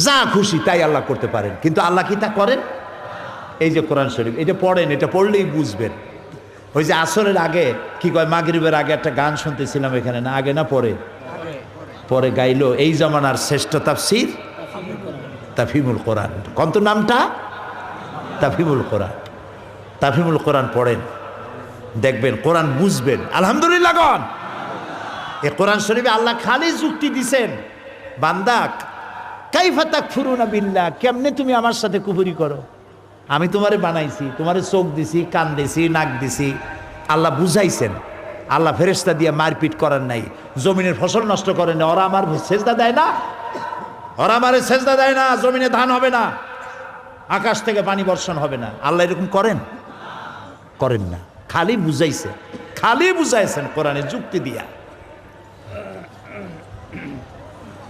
যা খুশি তাই আল্লাহ করতে পারেন, কিন্তু আল্লাহ কি তা করেন? এই যে কোরআন শরীফ, এটা পড়েন, এটা পড়লেই বুঝবেন। ওই যে আসরের আগে কি কয়, মাগরিবের আগে একটা গান শুনতেছিলাম এখানে, না আগে না পরে? পরে গাইলো এই জামানার শ্রেষ্ঠ তাফসীর তাফহিমুল কোরআন। কত নামটা? তাফহিমুল কোরআন। তাফহিমুল কোরআন পড়েন, দেখবেন কোরআন বুঝবেন। আলহামদুলিল্লাহ গণ। এ কোরআন শরীফে আল্লাহ খালি যুক্তি দিছেন, বান্দা কাইফা তাকফুরুনা বিল্লাহ, কেমনে তুমি আমার সাথে কুফরি করো? আমি তোমারে বানাইছি, তোমারে চোখ দিছি, কান দিছি, নাক দিছি। আল্লাহ বুঝাইছেন। আল্লাহ ফেরেশতা দিয়ে মারপিট করার নাই, জমিনের ফসল নষ্ট করেন না। ওরা আমার সেজদা দেয় না, ওরা আমারে সেজদা দেয় না, জমিনে ধান হবে না, আকাশ থেকে পানি বর্ষণ হবে না। আল্লাহ এরকম করেন? করেন না। খালি বুঝাইছে, খালি বুঝাইছেন কোরআনে যুক্তি দিয়া।